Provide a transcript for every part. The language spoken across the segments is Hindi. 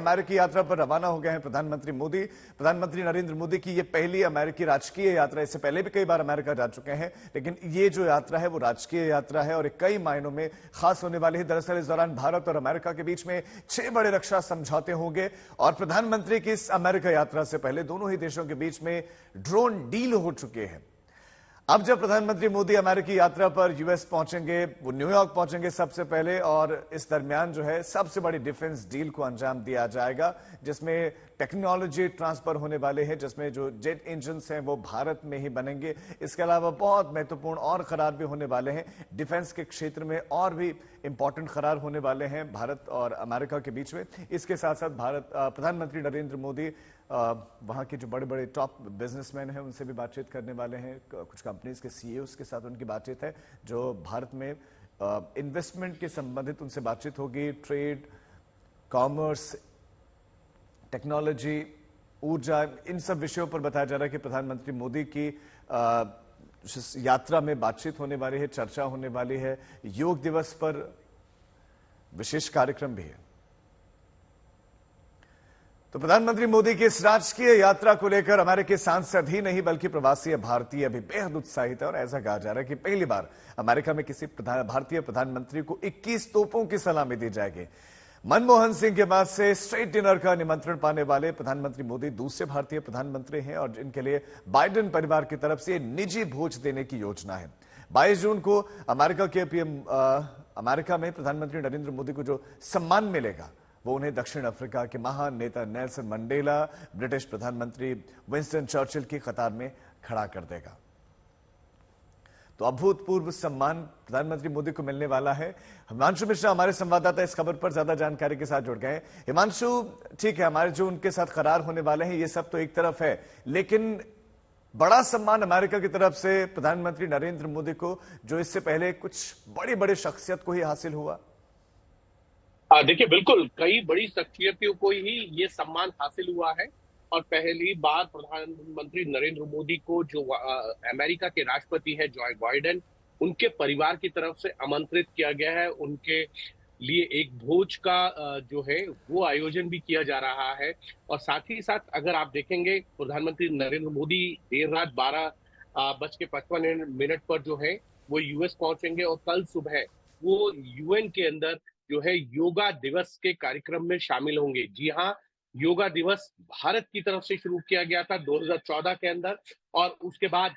अमेरिकी यात्रा पर रवाना हो गए हैं प्रधानमंत्री मोदी। प्रधानमंत्री नरेंद्र मोदी की ये पहली अमेरिकी राजकीय यात्रा। इससे पहले भी कई बार अमेरिका जा चुके हैं, लेकिन ये जो यात्रा है वो राजकीय यात्रा है और कई मायनों में खास होने वाली है। दरअसल इस दौरान भारत और अमेरिका के बीच में 6 बड़े रक्षा समझौते होंगे और प्रधानमंत्री की इस अमेरिका यात्रा से पहले दोनों ही देशों के बीच में ड्रोन डील हो चुके हैं। अब जब प्रधानमंत्री मोदी अमेरिकी यात्रा पर यूएस पहुंचेंगे, वो न्यूयॉर्क पहुंचेंगे सबसे पहले, और इस दरमियान जो है सबसे बड़ी डिफेंस डील को अंजाम दिया जाएगा, जिसमें टेक्नोलॉजी ट्रांसफर होने वाले हैं, जिसमें जो जेट इंजन हैं वो भारत में ही बनेंगे। इसके अलावा बहुत महत्वपूर्ण और करार भी होने वाले हैं डिफेंस के क्षेत्र में, और भी इंपॉर्टेंट करार होने वाले हैं भारत और अमेरिका के बीच में। इसके साथ साथ प्रधानमंत्री नरेंद्र मोदी वहां के जो बड़े बड़े टॉप बिजनेसमैन हैं उनसे भी बातचीत करने वाले हैं। कुछ कंपनीज के सीईओज के साथ उनकी बातचीत है, जो भारत में इन्वेस्टमेंट के संबंधित उनसे बातचीत होगी। ट्रेड, कॉमर्स, टेक्नोलॉजी, ऊर्जा, इन सब विषयों पर बताया जा रहा है कि प्रधानमंत्री मोदी की यात्रा में बातचीत होने वाली है, चर्चा होने वाली है। योग दिवस पर विशेष कार्यक्रम भी है। तो प्रधानमंत्री मोदी की इस राजकीय यात्रा को लेकर अमेरिकी सांसद ही नहीं बल्कि प्रवासी भारतीय भी बेहद उत्साहित है और ऐसा कहा जा रहा है कि पहली बार अमेरिका में किसी भारतीय प्रधानमंत्री को 21 तोपों की सलामी दी जाएगी। मनमोहन सिंह के बाद से स्ट्रेट डिनर का निमंत्रण पाने वाले प्रधानमंत्री मोदी दूसरे भारतीय प्रधानमंत्री हैं और जिनके लिए बाइडेन परिवार की तरफ से निजी भोज देने की योजना है। 22 जून को अमेरिका में प्रधानमंत्री नरेंद्र मोदी को जो सम्मान मिलेगा वो उन्हें दक्षिण अफ्रीका के महान नेता नेल्सन मंडेला, ब्रिटिश प्रधानमंत्री विंस्टन चर्चिल की कतार में खड़ा कर देगा। तो अभूतपूर्व सम्मान प्रधानमंत्री मोदी को मिलने वाला है। हिमांशु मिश्रा हमारे संवाददाता इस खबर पर ज्यादा जानकारी के साथ जुड़ गए। हिमांशु, ठीक है, हमारे जो उनके साथ करार होने वाले हैं ये सब तो एक तरफ है, लेकिन बड़ा सम्मान अमेरिका की तरफ से प्रधानमंत्री नरेंद्र मोदी को, जो इससे पहले कुछ बड़ी बड़ी शख्सियत को ही हासिल हुआ। देखिए, बिल्कुल कई बड़ी शख्सियतों को ही ये सम्मान हासिल हुआ है और पहली बार प्रधानमंत्री नरेंद्र मोदी को जो अमेरिका के राष्ट्रपति है जो बाइडेन, उनके परिवार की तरफ से आमंत्रित किया गया है। उनके लिए एक भोज का जो है वो आयोजन भी किया जा रहा है। और साथ ही साथ अगर आप देखेंगे प्रधानमंत्री नरेंद्र मोदी देर रात 12:55 पर जो है वो यूएस पहुंचेंगे और कल सुबह वो यूएन के अंदर जो है योगा दिवस के कार्यक्रम में शामिल होंगे। जी हाँ, योगा दिवस भारत की तरफ से शुरू किया गया था 2014 के अंदर और उसके बाद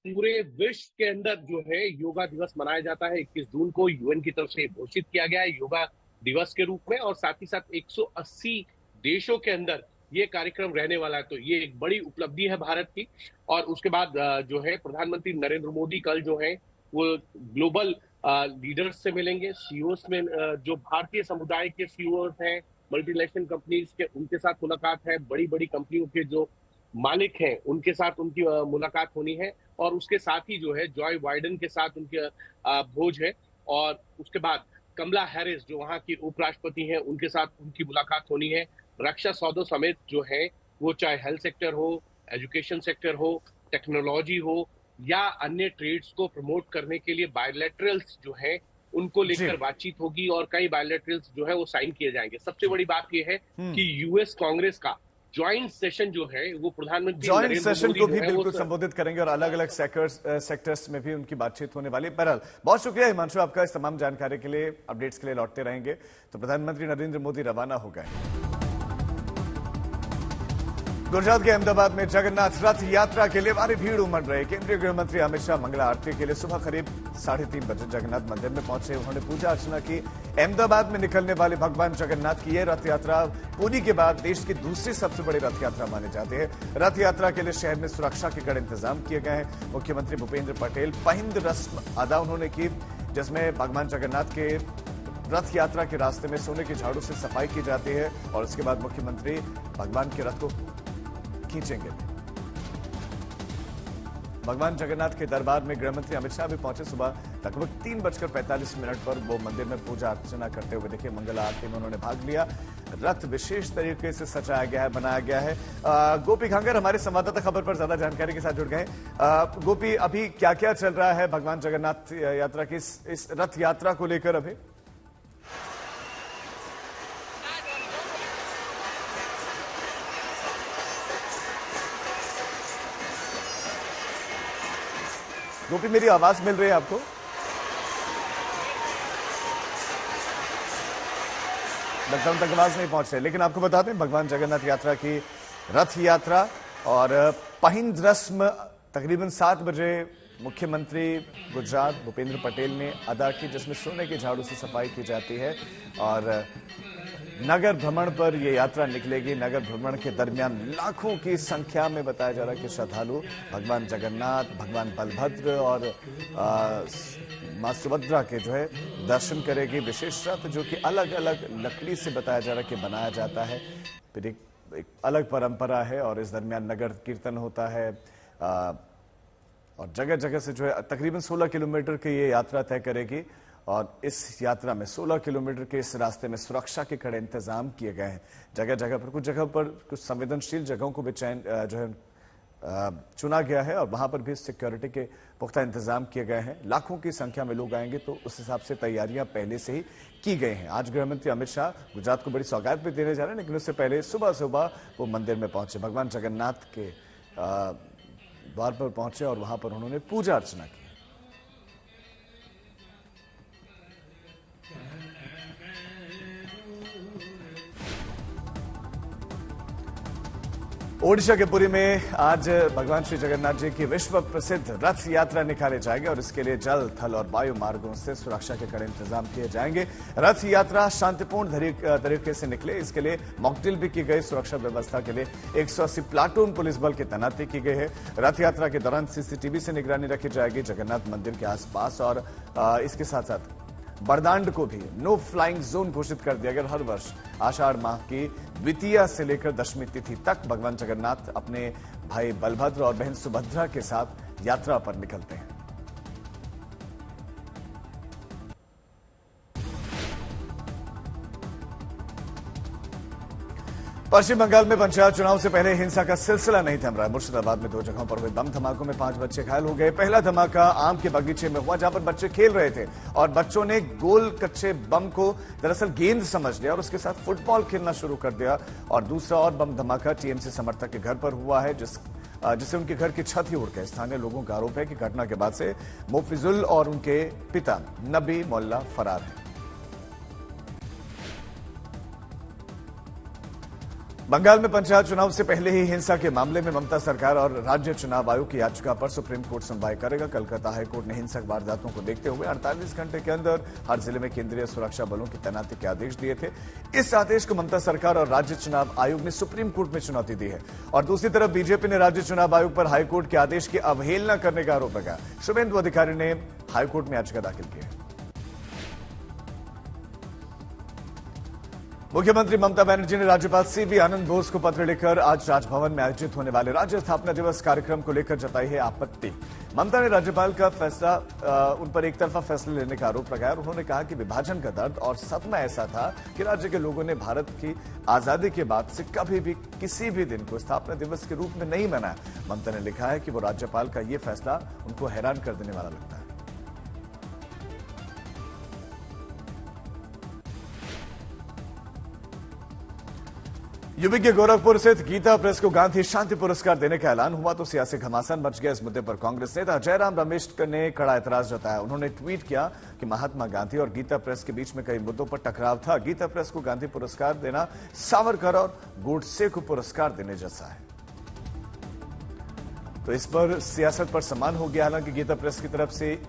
पूरे विश्व के अंदर जो है योगा दिवस मनाया जाता है। 21 जून को यूएन की तरफ से घोषित किया गया है योगा दिवस के रूप में और साथ ही साथ 180 देशों के अंदर ये कार्यक्रम रहने वाला है। तो ये एक बड़ी उपलब्धि है भारत की। और उसके बाद जो है प्रधानमंत्री नरेंद्र मोदी कल जो है वो ग्लोबल लीडर्स से मिलेंगे, सीईओस में जो भारतीय समुदाय के सीईओस हैं, मल्टीनेशनल कंपनीज के, उनके साथ मुलाकात है। बड़ी बड़ी कंपनियों के जो मालिक हैं उनके साथ उनकी मुलाकात होनी है और उसके साथ ही जो है जॉय बाइडेन के साथ उनके भोज है। और उसके बाद कमला हैरिस जो वहां की उपराष्ट्रपति हैं उनके साथ उनकी मुलाकात होनी है। रक्षा सौदों समेत जो है वो चाहे हेल्थ सेक्टर हो, एजुकेशन सेक्टर हो, टेक्नोलॉजी हो या अन्य ट्रेड्स को प्रमोट करने के लिए बायलैटरल्स जो है उनको लेकर बातचीत होगी और कई बायलैटरल्स जो है वो साइन किए जाएंगे। सबसे बड़ी बात यह है कि यूएस कांग्रेस का ज्वाइंट सेशन जो है वो प्रधानमंत्री ज्वाइंट सेशन को भी बिल्कुल संबोधित करेंगे और अलग अलग सेक्टर्स में भी उनकी बातचीत होने वाली। बहरहाल बहुत शुक्रिया हिमांशु आपका इस तमाम जानकारी के लिए। अपडेट्स के लिए लौटते रहेंगे। तो प्रधानमंत्री नरेंद्र मोदी रवाना हो गए। गुजरात के अहमदाबाद में जगन्नाथ रथ यात्रा के लिए भारी भीड़ उमड़ रही। केंद्रीय गृह मंत्री अमित शाह मंगला आरती के लिए सुबह करीब 3:30 बजे जगन्नाथ मंदिर में पहुंचे। उन्होंने पूजा अर्चना की। अहमदाबाद में निकलने वाले भगवान जगन्नाथ की यह रथ यात्रा पुरी के बाद देश की दूसरी सबसे बड़ी रथ यात्रा मानी जाती है। रथ यात्रा के लिए शहर में सुरक्षा के कड़े इंतजाम किए गए हैं। मुख्यमंत्री भूपेंद्र पटेल पहिंद रस्म अदा उन्होंने की, जिसमें भगवान जगन्नाथ के रथ यात्रा के रास्ते में सोने के झाड़ू से सफाई की जाती है और उसके बाद मुख्यमंत्री भगवान के रथ को खींचेंगे। भगवान जगन्नाथ के दरबार में गृहमंत्री अमित शाह भी पहुंचे। सुबह लगभग 3:45 पर वो मंदिर में पूजा अर्चना करते हुए देखिए। मंगला आरती में उन्होंने भाग लिया। रथ विशेष तरीके से सजाया गया है, बनाया गया है। गोपी खांगर हमारे संवाददाता खबर पर ज्यादा जानकारी के साथ जुड़ गए। गोपी, अभी क्या क्या चल रहा है भगवान जगन्नाथ यात्रा की इस रथ यात्रा को लेकर? अभी गोपी, मेरी आवाज मिल रही है आपको? लखनऊ तक आवाज नहीं पहुंच रही, लेकिन आपको बता दें भगवान जगन्नाथ यात्रा की रथ यात्रा और पहिंद रस्म तकरीबन 7 बजे मुख्यमंत्री गुजरात भूपेंद्र पटेल ने अदा की, जिसमें सोने के झाड़ू से सफाई की जाती है और नगर भ्रमण पर यह यात्रा निकलेगी। नगर भ्रमण के दरमियान लाखों की संख्या में बताया जा रहा है कि श्रद्धालु भगवान जगन्नाथ, भगवान बलभद्र और मां सुभद्रा के जो है दर्शन करेगी। विशेष रथ जो कि अलग अलग लकड़ी से बताया जा रहा है कि बनाया जाता है, फिर एक अलग परंपरा है और इस दरमियान नगर कीर्तन होता है और जगह जगह से जो है तकरीबन 16 किलोमीटर की ये यात्रा तय करेगी और इस यात्रा में 16 किलोमीटर के इस रास्ते में सुरक्षा के कड़े इंतजाम किए गए हैं। जगह जगह पर कुछ संवेदनशील जगहों को भी जो है चुना गया है और वहां पर भी सिक्योरिटी के पुख्ता इंतजाम किए गए हैं। लाखों की संख्या में लोग आएंगे तो उस हिसाब से तैयारियां पहले से ही की गई हैं। आज गृहमंत्री अमित शाह गुजरात को बड़ी सौगात भी देने जा रहे हैं, लेकिन उससे पहले सुबह सुबह वो मंदिर में पहुंचे, भगवान जगन्नाथ के द्वार पर पहुंचे और वहां पर उन्होंने पूजा अर्चना की। ओडिशा के पुरी में आज भगवान श्री जगन्नाथ जी की विश्व प्रसिद्ध रथ यात्रा निकाले जाएंगे और इसके लिए जल, थल और वायु मार्गों से सुरक्षा के कड़े इंतजाम किए जाएंगे। रथ यात्रा शांतिपूर्ण तरीके से निकले, इसके लिए मॉकड्रिल भी की गई। सुरक्षा व्यवस्था के लिए 180 प्लाटून पुलिस बल की तैनाती की गई है। रथ यात्रा के दौरान सीसीटीवी से निगरानी रखी जाएगी जगन्नाथ मंदिर के आसपास और इसके साथ साथ बरदांड को भी नो फ्लाइंग जोन घोषित कर दिया गया। हर वर्ष आषाढ़ माह की द्वितीया से लेकर दशमी तिथि तक भगवान जगन्नाथ अपने भाई बलभद्र और बहन सुभद्रा के साथ यात्रा पर निकलते हैं। पश्चिम बंगाल में पंचायत चुनाव से पहले हिंसा का सिलसिला नहीं थम रहा है। मुर्शिदाबाद में 2 जगहों पर हुए बम धमाकों में 5 बच्चे घायल हो गए। पहला धमाका आम के बगीचे में हुआ जहां पर बच्चे खेल रहे थे और बच्चों ने गोल कच्चे बम को दरअसल गेंद समझ लिया और उसके साथ फुटबॉल खेलना शुरू कर दिया। और दूसरा और बम धमाका टीएमसी समर्थक के घर पर हुआ है जिससे उनके घर की छत ही उड़ गई। स्थानीय लोगों का आरोप है कि घटना के बाद से मुफिजुल और उनके पिता नबी मोल्ला फरार हैं। बंगाल में पंचायत चुनाव से पहले ही हिंसा के मामले में ममता सरकार और राज्य चुनाव आयोग की याचिका पर सुप्रीम कोर्ट सुनवाई करेगा। कलकत्ता हाईकोर्ट ने हिंसक वारदातों को देखते हुए 48 घंटे के अंदर हर जिले में केंद्रीय सुरक्षा बलों की तैनाती के आदेश दिए थे। इस आदेश को ममता सरकार और राज्य चुनाव आयोग ने सुप्रीम कोर्ट में चुनौती दी है और दूसरी तरफ बीजेपी ने राज्य चुनाव आयोग पर हाईकोर्ट के आदेश की अवहेलना करने का आरोप लगाया। शुभेंदु अधिकारी ने हाईकोर्ट में याचिका दाखिल की है। मुख्यमंत्री ममता बनर्जी ने राज्यपाल सीवी आनंद बोस को पत्र लिखकर आज राजभवन में आयोजित होने वाले राज्य स्थापना दिवस कार्यक्रम को लेकर जताई है आपत्ति। ममता ने राज्यपाल का फैसला उन पर एक तरफा फैसले लेने का आरोप लगाया और उन्होंने कहा कि विभाजन का दर्द और सदमा ऐसा था कि राज्य के लोगों ने भारत की आजादी के बाद से कभी भी किसी भी दिन को स्थापना दिवस के रूप में नहीं मनाया। ममता ने लिखा है कि वो राज्यपाल का ये फैसला उनको हैरान कर देने वाला लगता है। यूपी के गोरखपुर स्थित गीता प्रेस को गांधी शांति पुरस्कार देने का ऐलान हुआ तो सियासी घमासान मच गया। इस मुद्दे पर कांग्रेस नेता जयराम रमेश ने कड़ा एतराज जताया। उन्होंने ट्वीट किया कि महात्मा गांधी और गीता प्रेस के बीच में कई मुद्दों पर टकराव था। गीता प्रेस को गांधी पुरस्कार देना सावरकर और गोडसे को पुरस्कार देने जैसा है। तो इस पर सियासत पर सम्मान हो गया। हालांकि गीता प्रेस की तरफ से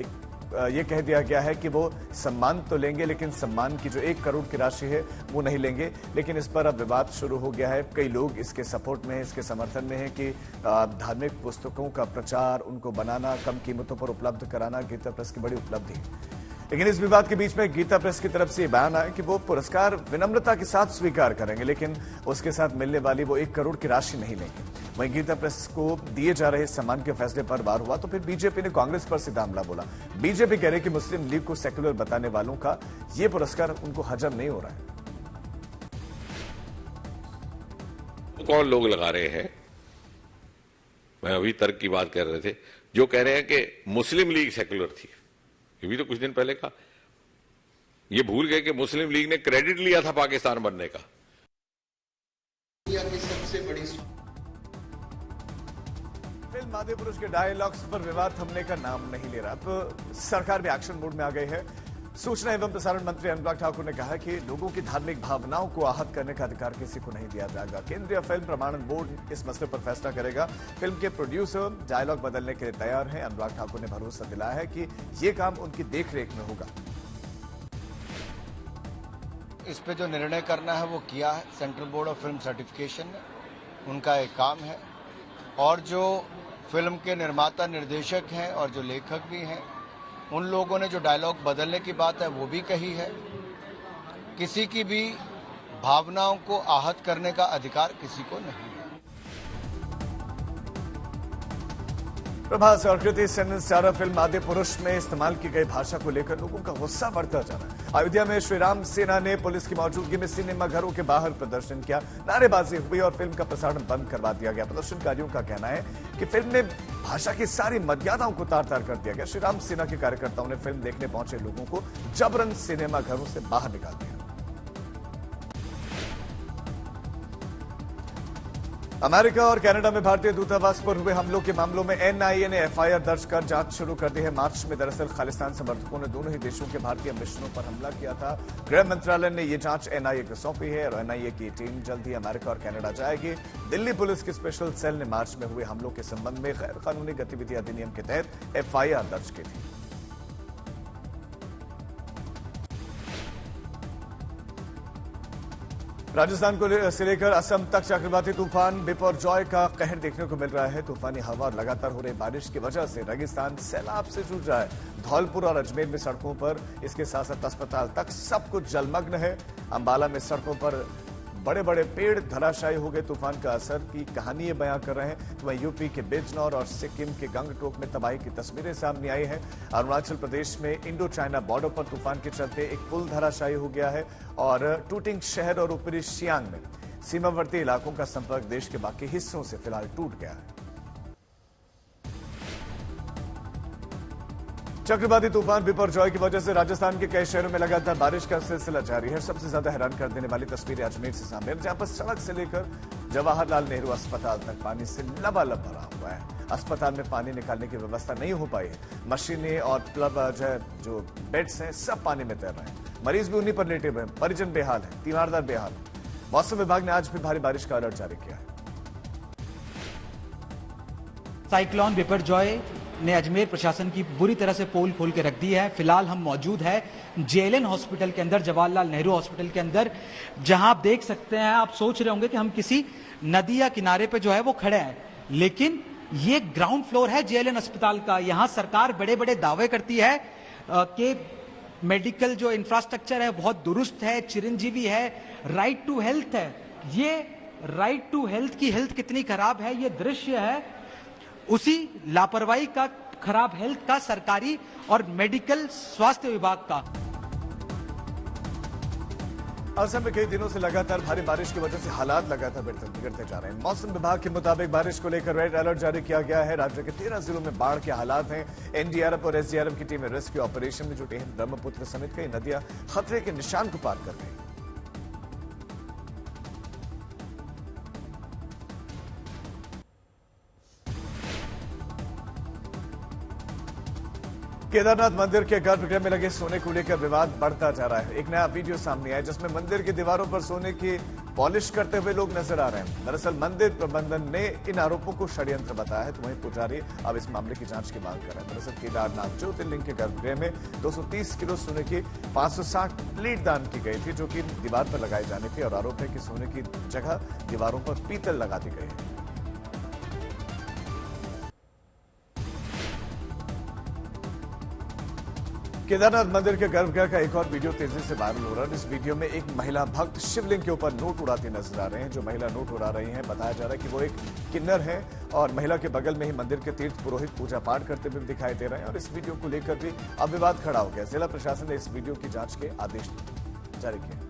ये कह दिया गया है कि वो सम्मान तो लेंगे लेकिन सम्मान की जो 1 करोड़ की राशि है वो नहीं लेंगे। लेकिन इस पर अब विवाद शुरू हो गया है। कई लोग इसके सपोर्ट में हैं, इसके समर्थन में हैं कि धार्मिक पुस्तकों का प्रचार, उनको बनाना, कम कीमतों पर उपलब्ध कराना गीता प्रेस की बड़ी उपलब्धि है। लेकिन इस विवाद के बीच में गीता प्रेस की तरफ से ये बयान आया कि वो पुरस्कार विनम्रता के साथ स्वीकार करेंगे लेकिन उसके साथ मिलने वाली वो 1 करोड़ की राशि नहीं लेंगे। वहीं गीता प्रेस को दिए जा रहे सम्मान के फैसले पर वार हुआ तो फिर बीजेपी ने कांग्रेस पर सीधा हमला बोला। बीजेपी कह रही कि मुस्लिम लीग को सेक्युलर बताने वालों का ये पुरस्कार उनको हजम नहीं हो रहा है। कौन लोग लगा रहे हैं, मैं अभी तर्क की बात कर रहे थे, जो कह रहे हैं कि मुस्लिम लीग सेक्युलर थी। ये भी तो कुछ दिन पहले कहा। ये भूल गए कि मुस्लिम लीग ने क्रेडिट लिया था पाकिस्तान बनने का। दुनिया की सबसे बड़ी फिल्म आदि पुरुष के डायलॉग्स पर विवाद थमने का नाम नहीं ले रहा। अब सरकार भी एक्शन मोड में आ गई है। सूचना एवं प्रसारण मंत्री अनुराग ठाकुर ने कहा कि लोगों की धार्मिक भावनाओं को आहत करने का अधिकार किसी को नहीं दिया जाएगा। केंद्रीय फिल्म प्रमाणन बोर्ड इस मसले पर फैसला करेगा। फिल्म के प्रोड्यूसर डायलॉग बदलने के लिए तैयार हैं। अनुराग ठाकुर ने भरोसा दिलाया है कि ये काम उनकी देखरेख में होगा। इस पे जो निर्णय करना है वो किया है central board of film certification ने, उनका एक काम है। और जो फिल्म के निर्माता निर्देशक हैं और जो लेखक भी हैं, उन लोगों ने जो डायलॉग बदलने की बात है वो भी कही है। किसी की भी भावनाओं को आहत करने का अधिकार किसी को नहीं है। प्रभास और कृति सेन स्टारर फिल्म आदि पुरुष में इस्तेमाल की गई भाषा को लेकर लोगों का गुस्सा बढ़ता जा रहा है। अयोध्या में श्री राम सेना ने पुलिस की मौजूदगी में सिनेमा घरों के बाहर प्रदर्शन किया, नारेबाजी हुई और फिल्म का प्रसारण बंद करवा दिया गया। प्रदर्शनकारियों का कहना है कि फिल्म में भाषा की सारी मर्यादाओं को तार तार कर दिया गया। श्री राम सेना के कार्यकर्ताओं ने फिल्म देखने पहुंचे लोगों को जबरन सिनेमा घरों से बाहर निकाल दिया। अमेरिका और कनाडा में भारतीय दूतावास पर हुए हमलों के मामलों में एनआईए ने एफआईआर दर्ज कर जांच शुरू कर दी है। मार्च में दरअसल खालिस्तान समर्थकों ने दोनों ही देशों के भारतीय मिशनों पर हमला किया था। गृह मंत्रालय ने यह जांच एनआईए को सौंपी है और एनआईए की टीम जल्द ही अमेरिका और कनाडा जाएगी। दिल्ली पुलिस की स्पेशल सेल ने मार्च में हुए हमलों के संबंध में गैर कानूनी गतिविधि अधिनियम के तहत एफआईआर दर्ज की थी। राजस्थान को से लेकर असम तक चक्रवाती तूफान बिपरजॉय का कहर देखने को मिल रहा है। तूफानी हवा और लगातार हो रही बारिश की वजह से रेगिस्तान सैलाब से जूझ रहा है। धौलपुर और अजमेर में सड़कों पर, इसके साथ साथ अस्पताल तक सब कुछ जलमग्न है। अंबाला में सड़कों पर बड़े बड़े पेड़ धराशायी हो गए। तूफान का असर की कहानी बयां कर रहे हैं। तो वहीं यूपी के बिजनौर और सिक्किम के गंगटोक में तबाही की तस्वीरें सामने आई हैं। अरुणाचल प्रदेश में इंडो चाइना बॉर्डर पर तूफान के चलते एक पुल धराशायी हो गया है और टूटिंग शहर और ऊपरी सियांग में सीमावर्ती इलाकों का संपर्क देश के बाकी हिस्सों से फिलहाल टूट गया है। चक्रवाती तूफान बिपरजॉय की वजह से राजस्थान के कई शहरों में लगातार बारिश का सिलसिला जारी है। सबसे ज्यादा हैरान कर देने वाली तस्वीरें अजमेर से सामने, जहां पर सड़क से लेकर जवाहरलाल नेहरू अस्पताल तक पानी से लबालब भरा हुआ है। अस्पताल में पानी निकालने की व्यवस्था नहीं हो पाई है। मशीनें और जो बेड्स हैं सब पानी में तैर रहे हैं। मरीज भी उन्हीं पर लेटे हुए हैं। परिजन बेहाल है, तीमारदार बेहाल है। मौसम विभाग ने आज भी भारी बारिश का अलर्ट जारी किया है। साइक्लोन बिपरजॉय ने अजमेर प्रशासन की बुरी तरह से पोल खोल के रख दी है। फिलहाल हम मौजूद है जेएलएन हॉस्पिटल के अंदर, जवाहरलाल नेहरू हॉस्पिटल के अंदर, जहां आप देख सकते हैं, आप सोच रहे होंगे कि हम किसी नदी या किनारे पे जो है वो खड़े हैं, लेकिन ये ग्राउंड फ्लोर है जेएलएन अस्पताल का। यहां सरकार बड़े बड़े दावे करती है कि मेडिकल जो इंफ्रास्ट्रक्चर है बहुत दुरुस्त है, चिरंजीवी है, राइट टू हेल्थ है। ये राइट टू हेल्थ की हेल्थ कितनी खराब है, ये दृश्य है उसी लापरवाही का, खराब हेल्थ का सरकारी और मेडिकल स्वास्थ्य विभाग का। असम में कई दिनों से लगातार भारी बारिश की वजह से हालात लगातार बिगड़ते जा रहे हैं। मौसम विभाग के मुताबिक बारिश को लेकर रेड अलर्ट जारी किया गया है। राज्य के 13 जिलों में बाढ़ के हालात हैं। एनडीआरएफ और एसडीआरएफ की टीमें रेस्क्यू ऑपरेशन में जुटी हैं। ब्रह्मपुत्र समेत कई नदियां खतरे के निशान को पार कर गई। केदारनाथ मंदिर के गर्भगृह में लगे सोने को लेकर विवाद बढ़ता जा रहा है। एक नया वीडियो सामने आया जिसमें मंदिर की दीवारों पर सोने की पॉलिश करते हुए लोग नजर आ रहे हैं। दरअसल मंदिर प्रबंधन ने इन आरोपों को षड्यंत्र बताया है, तो वहीं पुजारी अब इस मामले की जांच की मांग कर रहे हैं। दरअसल केदारनाथ ज्योतिर्लिंग के गर्भगृह में 230 किलो सोने की 560 प्लेट दान की गई थी, जो कि दीवार पर लगाई जानी थी, और आरोप है कि सोने की जगह दीवारों पर पीतल लगा दी गई है। केदारनाथ मंदिर के गर्भगृह का एक और वीडियो तेजी से वायरल हो रहा है। इस वीडियो में एक महिला भक्त शिवलिंग के ऊपर नोट उड़ाती नजर आ रहे हैं। जो महिला नोट उड़ा रही हैं, बताया जा रहा है कि वो एक किन्नर है और महिला के बगल में ही मंदिर के तीर्थ पुरोहित पूजा पाठ करते हुए दिखाई दे रहे हैं। और इस वीडियो को लेकर भी अब विवाद खड़ा हो गया। जिला प्रशासन ने इस वीडियो की जांच के आदेश जारी किए।